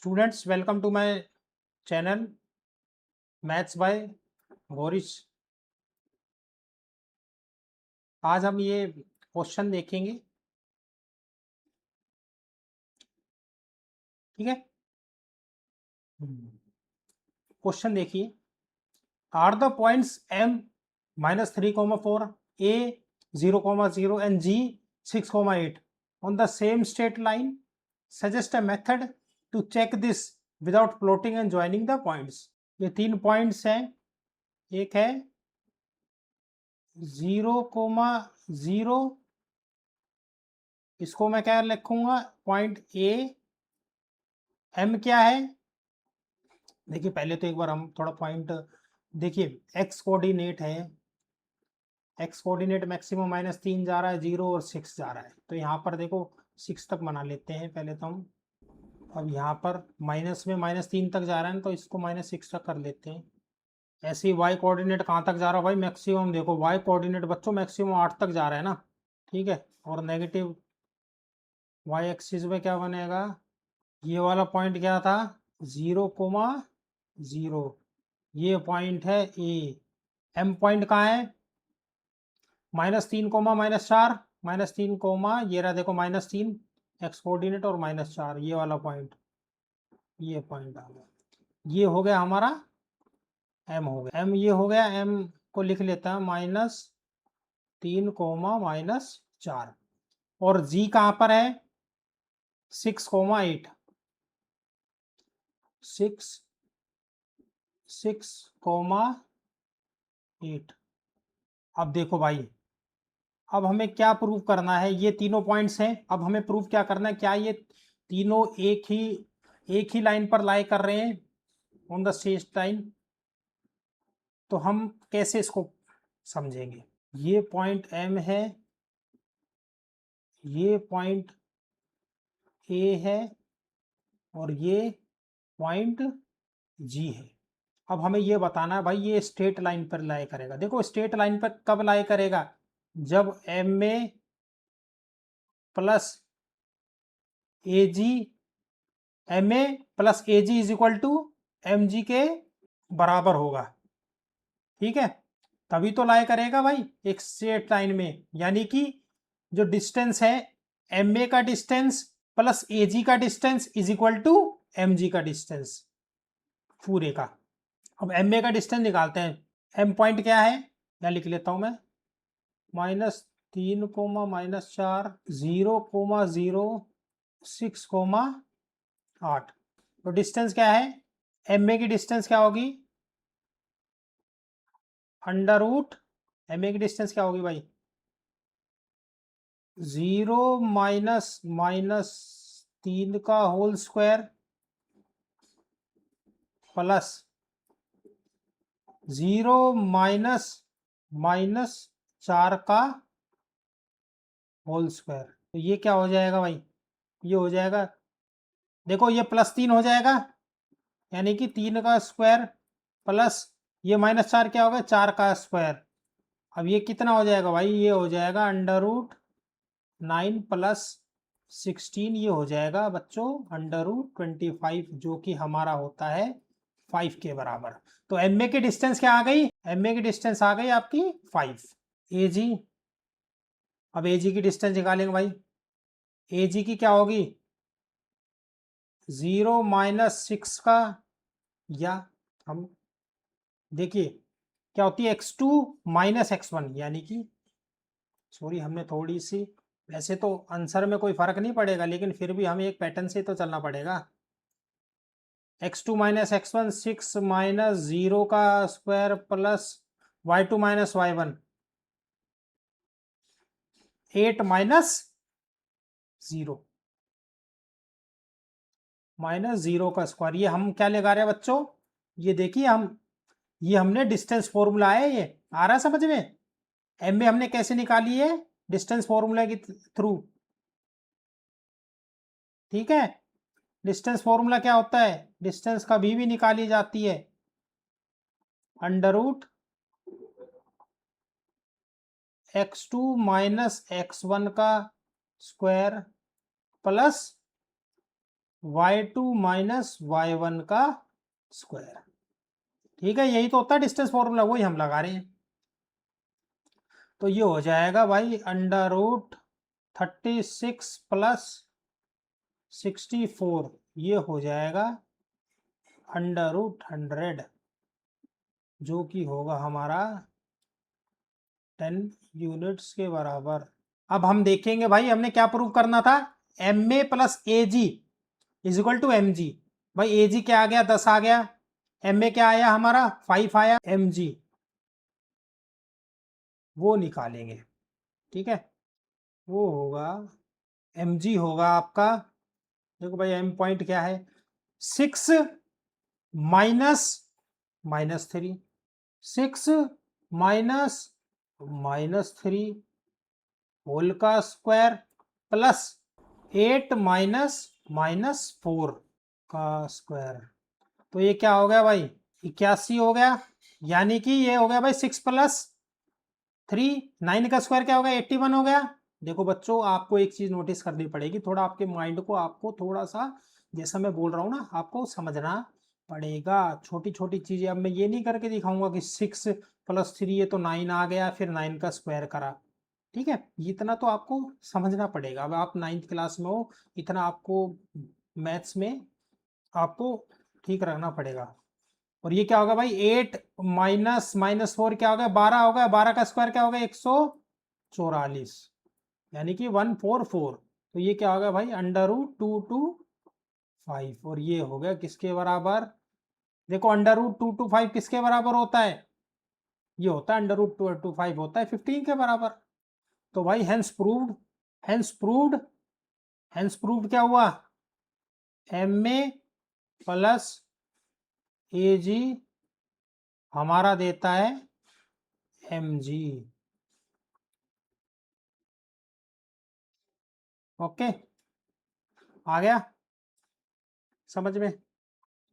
Students welcome to my channel maths by Gaurish. आज हम ये क्वेश्चन देखेंगे, ठीक है। क्वेश्चन देखिए, are the points m -3, 4 a 0, 0 and g 6, 8 on the same straight line, suggest a method to check this without plotting and joining the points। ये तीन points हैं, एक है 0, 0, इसको मैं क्या लिखूंगा, पॉइंट ए। एम क्या है, देखिए पहले तो एक बार हम थोड़ा पॉइंट देखिए। एक्स कोऑर्डिनेट है, एक्स कोऑर्डिनेट मैक्सिमम -3 जा रहा है, 0 और 6 जा रहा है। तो यहाँ पर देखो 6 तक बना लेते हैं पहले तो हम। अब यहाँ पर माइनस में -3 तक जा रहा है, तो इसको -6 तक कर लेते हैं। ऐसे ही वाई कोऑर्डिनेट कहाँ तक जा रहा है भाई, मैक्सिमम देखो वाई कोऑर्डिनेट बच्चों मैक्सिमम 8 तक जा रहा है ना, ठीक है। और नेगेटिव वाई एक्सिस में क्या बनेगा, ये वाला पॉइंट क्या था 0, 0, ये पॉइंट है ए। एम पॉइंट कहाँ है, -3, -4, -3, ये रहा देखो -3 एक्स कोऑर्डिनेट और -4, ये वाला पॉइंट, ये पॉइंट आ गया। ये हो गया हमारा एम, हो गया एम, ये हो गया एम को लिख लेता है -3, -4। और जी कहाँ पर है 6, 8, 6, 8। अब देखो भाई, अब हमें क्या प्रूव करना है, ये तीनों पॉइंट्स हैं। अब हमें प्रूव क्या करना है, क्या ये तीनों एक ही लाइन पर लाई कर रहे हैं ऑन द स्ट्रेट लाइन। तो हम कैसे इसको समझेंगे, ये पॉइंट एम है, ये पॉइंट ए है और ये पॉइंट जी है। अब हमें ये बताना है भाई ये स्ट्रेट लाइन पर लाई करेगा। देखो स्ट्रेट लाइन पर कब लाई करेगा, जब एम में plus A G, M A plus A G is equal to M G के बराबर होगा, ठीक है। तभी तो लाई करेगा भाई एक स्ट्रेट लाइन में। यानी कि जो डिस्टेंस है एम ए का डिस्टेंस प्लस ए जी का distance is equal to M G का डिस्टेंस पूरे का। अब एम ए का डिस्टेंस निकालते हैं। एम पॉइंट क्या है, क्या लिख लेता हूं मैं, -3, -4, 0, 0, 6, 8। तो डिस्टेंस क्या है, एम ए की डिस्टेंस क्या होगी, अंडर रूट एम ए की डिस्टेंस क्या होगी भाई, 0 -3 का होल स्क्वायर प्लस 0 -4 का होल स्क्वायर। तो ये क्या हो जाएगा भाई, ये हो जाएगा, देखो ये +3 हो जाएगा, यानी कि 3 का स्क्वायर प्लस ये -4 क्या होगा, 4 का स्क्वायर। अब ये कितना हो जाएगा भाई, ये हो जाएगा √9 + 16, ये हो जाएगा बच्चों √25, जो कि हमारा होता है 5 के बराबर। तो एम ए की डिस्टेंस क्या आ गई, एम ए की डिस्टेंस आ गई आपकी 5। ए जी, अब ए जी की डिस्टेंस निकालेंगे भाई। ए जी की क्या होगी 0 -6 का, या हम देखिए क्या होती है x2 - x1, यानी कि सॉरी हमने थोड़ी सी, वैसे तो आंसर में कोई फर्क नहीं पड़ेगा लेकिन फिर भी हमें एक पैटर्न से तो चलना पड़ेगा। x2 - x1 6 -0 का स्क्वायर प्लस y2 - y1 8 -0 का स्क्वायर। ये हम क्या लगा रहे हैं बच्चों, ये देखिए हम, ये हमने डिस्टेंस फॉर्मूला है, ये आ रहा है समझ में। एम में हमने कैसे निकाली है, डिस्टेंस फॉर्मूला के थ्रू, ठीक है। डिस्टेंस फॉर्मूला क्या होता है, डिस्टेंस कभी भी निकाली जाती है √x2 - x1 का square plus y2 minus y1 का स्क्वायर। ठीक है, यही तो होता है डिस्टेंस फॉर्मूला, वही हम लगा रहे हैं। तो ये हो जाएगा भाई अंडर रूट 36 प्लस 64, ये हो जाएगा अंडर रूट 100, जो कि होगा हमारा 10 यूनिट्स के बराबर। अब हम देखेंगे भाई हमने क्या प्रूव करना था, M A plus A G is equal to M G. भाई ए जी क्या आ गया, 10 आ गया, एम ए क्या आया हमारा 5 आया, एम जी वो निकालेंगे। ठीक है, वो होगा एम जी होगा आपका, देखो भाई एम पॉइंट क्या है, 6 माइनस -3, 6 माइनस -3 होल का स्क्वायर प्लस 8 माइनस -4 का स्क्वायर। तो ये क्या हो गया भाई, 81 हो गया, यानी कि ये हो गया भाई 6 प्लस 3, 9 का स्क्वायर क्या हो गया, 81 हो गया। देखो बच्चों, आपको एक चीज नोटिस करनी पड़ेगी, थोड़ा आपके माइंड को आपको थोड़ा सा, जैसा मैं बोल रहा हूँ ना, आपको समझना पड़ेगा छोटी छोटी चीजें। अब मैं ये नहीं करके दिखाऊंगा कि 6 प्लस 3 ये तो 9 आ गया, फिर 9 का स्क्वायर करा। ठीक है, इतना तो आपको समझना पड़ेगा। अब आप 9th क्लास में हो, इतना आपको मैथ्स में आपको ठीक रखना पड़ेगा। और ये क्या होगा भाई, 8 माइनस -4 क्या हो गया, 12 हो गया, 12 का स्क्वायर क्या हो गया, 144, यानी कि 144। तो ये क्या हो गया भाई, अंडर रूट 2 to 5, और ये हो गया किसके बराबर, देखो अंडर रूट 2 to 5 किसके बराबर होता है, ये होता है अंडर रूट 2 to 5 होता है 15 के बराबर। तो भाई hence proved, hence proved, hence proved क्या हुआ, एम ए प्लस ए जी हमारा देता है एम जी। ओके, आ गया समझ में।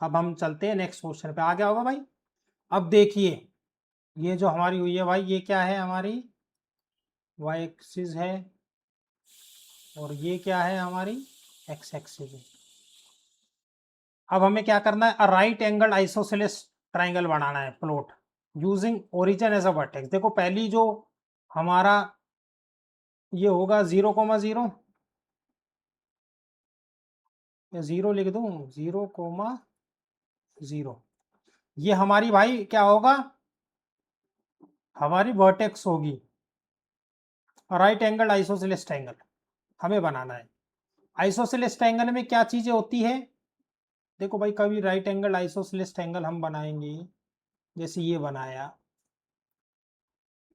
अब हम चलते हैं नेक्स्ट क्वेश्चन पे, आ गया होगा भाई। अब देखिए, ये जो हमारी हुई है भाई, ये क्या है हमारी वाई एक्सिस है, और ये क्या है हमारी एक्स एक्सिस है। अब हमें क्या करना है, राइट एंगल आइसोसेलेस ट्राइंगल बनाना है plot using origin as a vertex. देखो पहली जो हमारा ये होगा 0,0, या 0 लिख दूं, 0,0, ये हमारी भाई क्या होगा, हमारी वर्टेक्स होगी। राइट एंगल आइसोसेलेस ट्राइंगल हमें बनाना है। आइसोसेलेस ट्राइंगल में क्या चीजें होती है, देखो भाई कभी राइट एंगल आइसोसेलेस ट्राइंगल हम बनाएंगे, जैसे ये बनाया।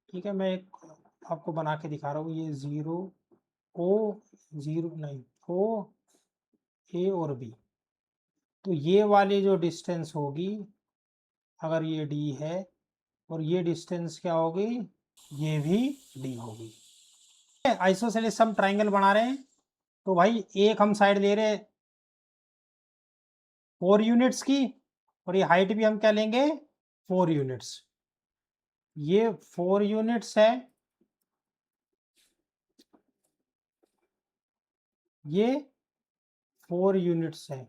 ठीक है, मैं एक आपको बना के दिखा रहा हूँ, ये 0 ओ 0 नहीं ओ ए और बी, तो ये वाली जो डिस्टेंस होगी, अगर ये डी है, और ये डिस्टेंस क्या होगी, ये भी डी होगी। आइसोसेलेस हम ट्राइंगल बना रहे हैं, तो भाई एक हम साइड ले रहे हैं 4 यूनिट्स की, और ये हाइट भी हम क्या लेंगे 4 यूनिट्स, ये 4 यूनिट्स है, ये 4 यूनिट्स है।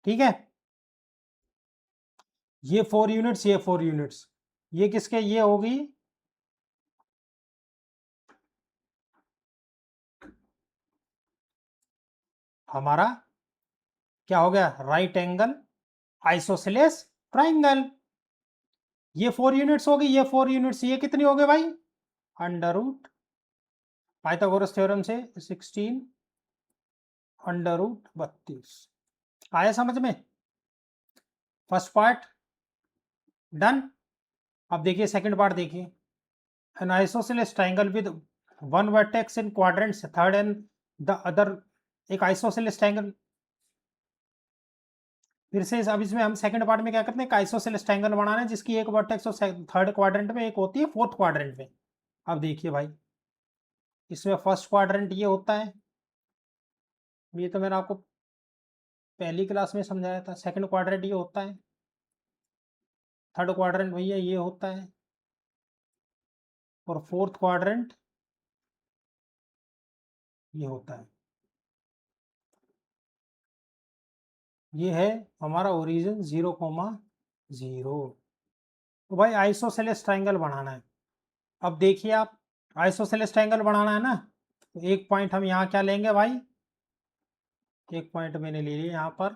ठीक है, ये 4 यूनिट्स, ये 4 यूनिट्स, ये किसके, ये होगी हमारा क्या हो गया, राइट एंगल आइसोसेलेस ट्राइंगल। ये 4 यूनिट्स होगी, ये 4 यूनिट्स, ये कितनी हो गई भाई, अंडर रूट पाइथागोरस थ्योरम से 16 अंडर रूट 32। आया समझ में, फर्स्ट पार्ट डन। अब देखिए सेकंड पार्ट देखिए, an isosceles triangle with one vertex in quadrants third and the other, एक आइसोसेलेस ट्रायंगल। फिर से अब इसमें हम सेकंड पार्ट में क्या करते हैं, आइसोसेलेस ट्रायंगल बनाना है जिसकी एक वर्टेक्स और थर्ड क्वाड्रेंट में, एक होती है फोर्थ क्वाड्रेंट में। अब देखिए भाई, इसमें फर्स्ट क्वाड्रेंट ये होता है, ये तो मैंने आपको पहली क्लास में समझाया था। सेकंड क्वाड्रेंट ये होता है, थर्ड क्वाड्रेंट भैया ये होता है, और फोर्थ क्वाड्रेंट ये होता है। ये है हमारा ओरिजिन 0,0। तो भाई आइसोसेलेस ट्रायंगल बनाना है। अब देखिए आप, आइसोसेलेस ट्रायंगल बनाना है ना, तो एक पॉइंट हम यहाँ क्या लेंगे भाई, एक पॉइंट मैंने ले लिया यहाँ पर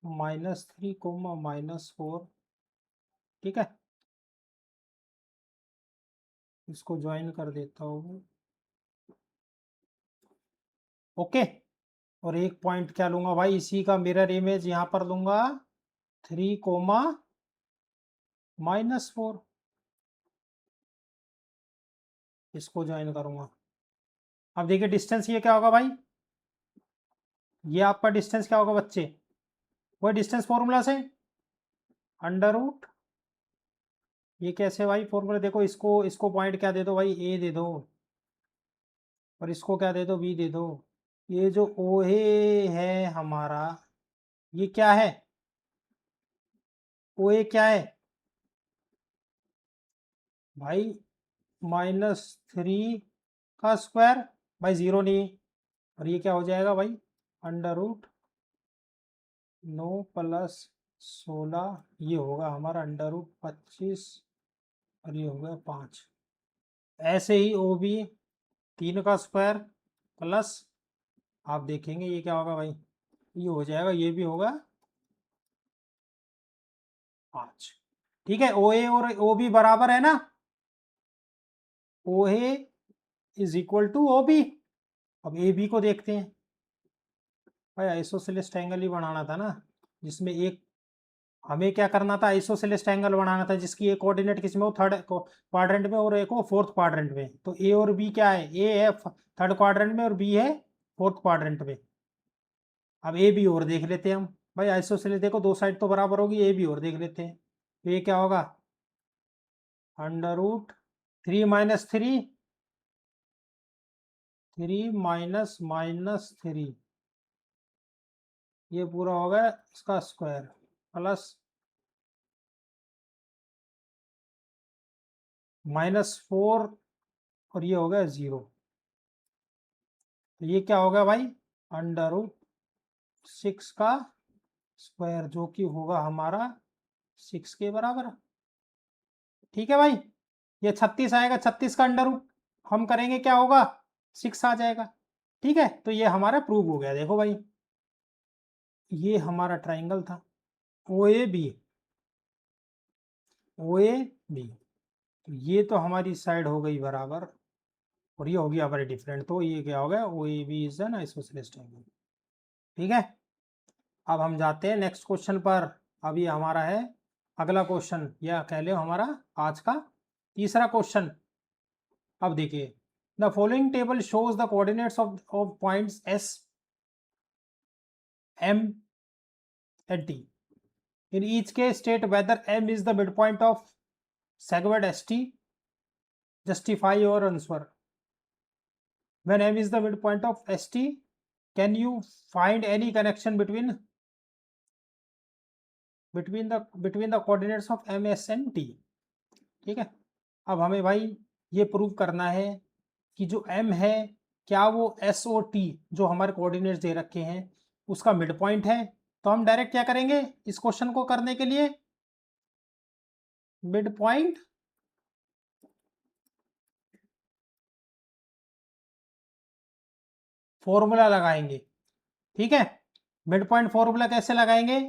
-3,-4। ठीक है, इसको ज्वाइन कर देता हूँ। ओके, और एक पॉइंट क्या लूंगा भाई, इसी का मिरर इमेज यहाँ पर लूंगा 3,-4, इसको ज्वाइन करूंगा। अब देखिए डिस्टेंस ये क्या होगा भाई, ये आपका डिस्टेंस क्या होगा बच्चे, वही डिस्टेंस फॉर्मूला से अंडर रूट, ये कैसे भाई फॉर्मूला, देखो इसको इसको पॉइंट क्या दे दो भाई, ए दे दो, और इसको क्या दे दो, बी दे दो। ये जो ओ ए है हमारा, ये क्या है, ओ ए क्या है भाई, -3 का स्क्वायर, भाई जीरो नहीं, और ये क्या हो जाएगा भाई, अंडर रूट 9 + 16, ये होगा हमारा अंडर रूट 25, और ये होगा 5। ऐसे ही ओ बी 3 का स्क्वायर प्लस, आप देखेंगे ये क्या होगा भाई, ये हो जाएगा, ये भी होगा 5। ठीक है, ओ ए और ओ बी बराबर है ना, O A is equal to O B. अब ए बी को देखते हैं भाई, आइसोसेलेस ट्रायंगल ही बनाना था ना, जिसमें एक, हमें क्या करना था, आइसोसेलेस ट्रायंगल बनाना था जिसकी एक कोऑर्डिनेट किस में हो, थर्ड क्वाड्रेंट में, और एक हो फोर्थ क्वाड्रेंट में। तो ए और बी क्या है, ए है थर्ड क्वाड्रेंट में और बी है फोर्थ क्वाड्रेंट में। अब ए बी और देख लेते हैं हम भाई, आइसोसेलेस देखो दो साइड तो बराबर होगी, ए बी और देख लेते हैं। तो ये क्या होगा, अंडर रूट 3 - 3, 3 - -3, ये पूरा हो गया इसका स्क्वायर, प्लस -4, और ये हो गया 0। तो ये क्या हो गया भाई, अंडर रूट 6 का स्क्वायर, जो कि होगा हमारा 6 के बराबर। ठीक है भाई, ये 36 आएगा, 36 का अंडर रूट हम करेंगे क्या होगा, 6 आ जाएगा। ठीक है, तो ये हमारा प्रूव हो गया। देखो भाई, ये हमारा ट्राइंगल था ओ A B, O A B, तो ये तो हमारी साइड हो गई बराबर, और ये हो गया हमारे डिफरेंट, तो ये क्या हो गया, O A B is an isosceles triangle. ठीक है, अब हम जाते हैं नेक्स्ट क्वेश्चन पर। अब ये हमारा है अगला क्वेश्चन, या कह लो हमारा आज का तीसरा क्वेश्चन। अब देखिए, the following table shows the coordinates of points S M and T. In each case state whether M is the mid point of segment S T, justify your answer. When m is the midpoint of st, can you find any connection between the coordinates of m, s and t? ठीक है, अब हमें भाई ये prove करना है कि जो m है, क्या वो s और t जो हमारे कोऑर्डिनेट्स दे रखे हैं उसका मिड पॉइंट है। तो हम डायरेक्ट क्या करेंगे इस क्वेश्चन को करने के लिए, मिड पॉइंट फॉर्मूला लगाएंगे। ठीक है, मिड पॉइंट फॉर्मूला कैसे लगाएंगे,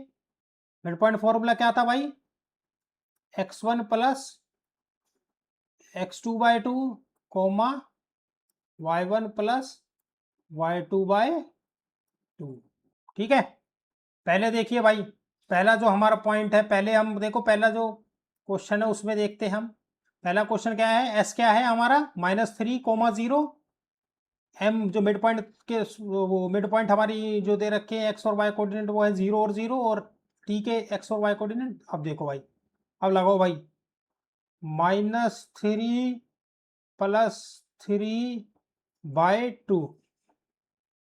मिड पॉइंट फॉर्मूला क्या था भाई, x1 + x2/2, coma y1 + y2/2। ठीक है, पहले देखिए भाई, पहला जो हमारा पॉइंट है, पहले हम देखो पहला जो क्वेश्चन है उसमें देखते हैं हम। पहला क्वेश्चन क्या है, एस क्या है हमारा, -3,0, एम जो मिड पॉइंट के, वो मिड पॉइंट हमारी जो दे रखे हैं एक्स और वाई कोऑर्डिनेट वो है 0 और 0, और टी के एक्स और वाई कोऑर्डिनेट। अब देखो भाई, अब लगाओ भाई, -3 + 3/2,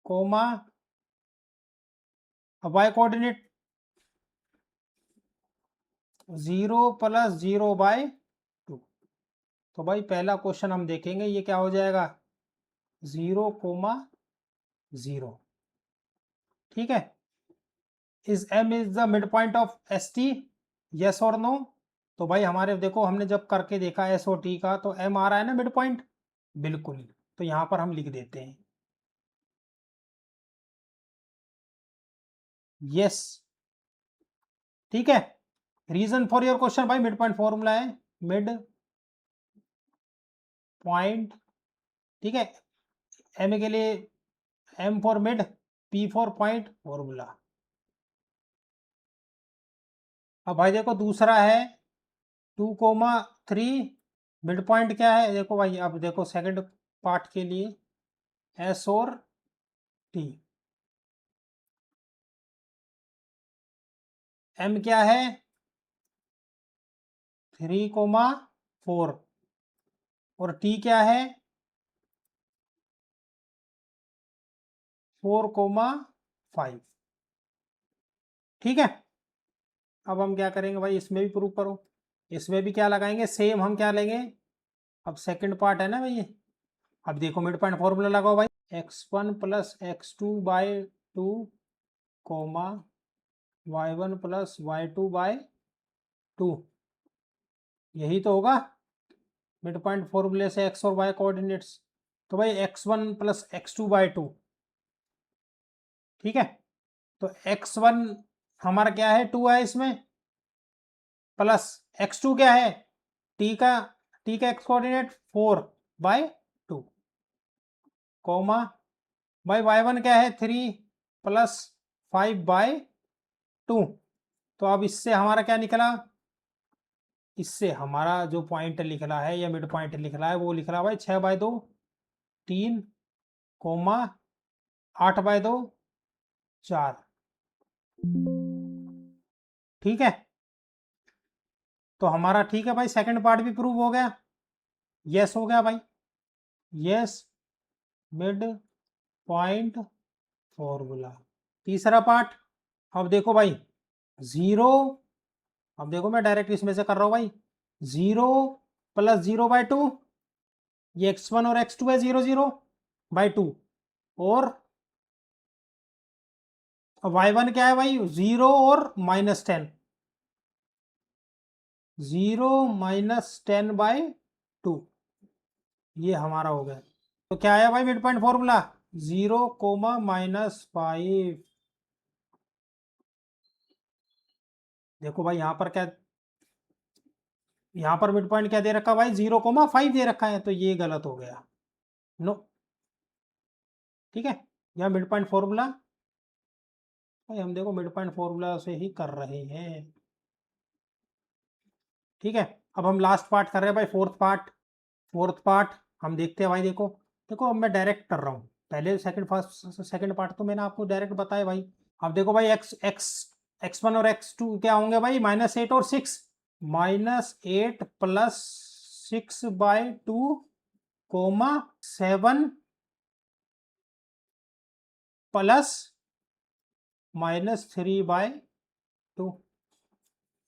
कोमा, अब वाई कोऑर्डिनेट 0 + 0/2। तो भाई पहला क्वेश्चन हम देखेंगे, ये क्या हो जाएगा, 0,0। ठीक है, is m is the mid point of st, yes और नो? तो भाई हमारे देखो हमने जब करके देखा एस और टी का तो m आ रहा है ना मिड पॉइंट, बिल्कुल। तो यहाँ पर हम लिख देते हैं यस। ठीक है, रीजन फॉर योर क्वेश्चन भाई मिड पॉइंट फॉर्मूला है मिड पॉइंट, ठीक है, एम के लिए M for mid, P for point formula. अब भाई देखो दूसरा है 2,3, मिड पॉइंट क्या है देखो भाई, अब देखो सेकंड पार्ट के लिए एस और टी, एम क्या है 3,4 और टी क्या है 4,5। ठीक है, अब हम क्या करेंगे भाई, इसमें भी प्रूव करो, इसमें भी क्या लगाएंगे सेम, हम क्या लेंगे, अब सेकंड पार्ट है ना भाई ये। अब देखो मिड पॉइंट फॉर्मूला लगाओ भाई, x1 plus x2 by 2 comma y1 plus y2 by 2, यही तो होगा मिड पॉइंट फॉर्मूले से x और y कोऑर्डिनेट्स। तो भाई x1 प्लस x2 बाय 2, ठीक है, तो x1 हमारा क्या है 2 है इसमें, प्लस x2 क्या है t का x कोऑर्डिनेट 4 बाय 2 कोमा भाई y1 क्या है 3 प्लस 5 बाय 2। तो अब इससे हमारा क्या निकला, इससे हमारा जो पॉइंट लिख रहा है या मिड पॉइंट लिख रहा है वो लिख रहा है भाई 6/2 3 कोमा 8/2 4। ठीक है, तो हमारा ठीक है भाई सेकंड पार्ट भी प्रूव हो गया, यस हो गया भाई, यस मिड पॉइंट फॉर्मूला। तीसरा पार्ट, अब देखो भाई 0, अब देखो मैं डायरेक्ट इसमें से कर रहा हूं भाई, 0 प्लस 0/2, ये x1 और x2 है 0/2 और y1 क्या है भाई 0 और -10, 0 -10/2, ये हमारा हो गया। तो क्या आया भाई मिड पॉइंट फॉर्मूला 0, -5। देखो भाई यहाँ पर क्या, यहाँ पर मिड पॉइंट क्या दे रखा भाई 0,5 दे रखा है, तो ये गलत हो गया, नो। ठीक है, यहाँ मिड पॉइंट फॉर्मूला भाई हम देखो मिड पॉइंट फॉर्मूला से ही कर रहे हैं। ठीक है, अब हम लास्ट पार्ट कर रहे हैं भाई, फोर्थ पार्ट हम देखते हैं भाई। देखो देखो अब मैं डायरेक्ट कर रहा हूँ, पहले सेकंड पार्ट तो मैंने आपको डायरेक्ट बताया भाई। अब देखो भाई x1 और x2 क्या होंगे भाई -8 और 6, -8 प्लस 6/2 कोमा 7 प्लस -3/2।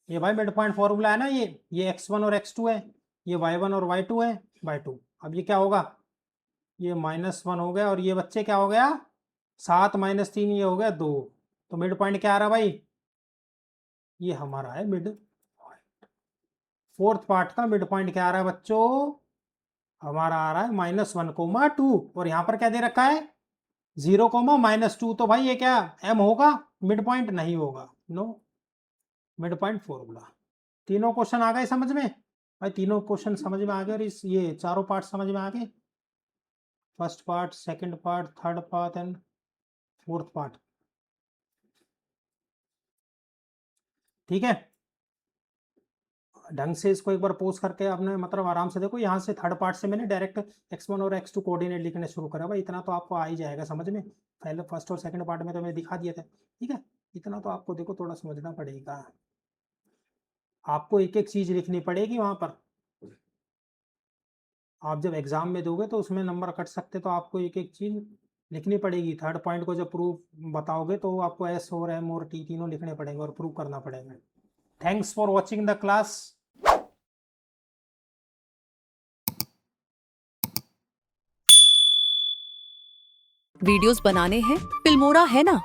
ये भाई मिड पॉइंट फॉर्मूला है ना, ये x1 और x2 है, ये y1 और y2 है बाय 2। अब ये क्या होगा, ये -1 हो गया और ये बच्चे क्या हो गया 7 -3, ये हो गया 2। तो मिड पॉइंट क्या आ रहा भाई, ये हमारा है मिड पॉइंट। फोर्थ पार्ट का मिड पॉइंट क्या आ रहा है बच्चों, हमारा आ रहा है -1,2 और यहाँ पर क्या दे रखा है 0,-2। तो भाई ये क्या m होगा मिड पॉइंट, नहीं होगा, नो। मिड पॉइंट फॉर्मूला, तीनों क्वेश्चन आ गए समझ में भाई, तीनों क्वेश्चन समझ में आ गए और इस ये चारों पार्ट समझ में आ गए, first part, second part, third part and fourth part. ठीक है, ढंग से इसको एक बार पोस्ट करके आपने मतलब आराम से देखो, यहाँ से थर्ड पार्ट से मैंने डायरेक्ट x1 और x2 कोऑर्डिनेट लिखने शुरू करा भाई, इतना तो आपको आ ही जाएगा समझ में। पहले फर्स्ट और सेकंड पार्ट में तो मैं दिखा दिया था। ठीक है, इतना तो आपको देखो थोड़ा समझना पड़ेगा, आपको एक एक चीज लिखनी पड़ेगी वहां पर। आप जब एग्जाम में दोगे तो उसमें नंबर कट सकते, तो आपको एक एक चीज लिखनी पड़ेगी। थर्ड पॉइंट को जब प्रूफ बताओगे तो आपको एस और एम और टी तीनों लिखने पड़ेंगे और प्रूव करना पड़ेगा। Thanks for watching the class. Videos बनाने हैं, फिल्मोरा है ना।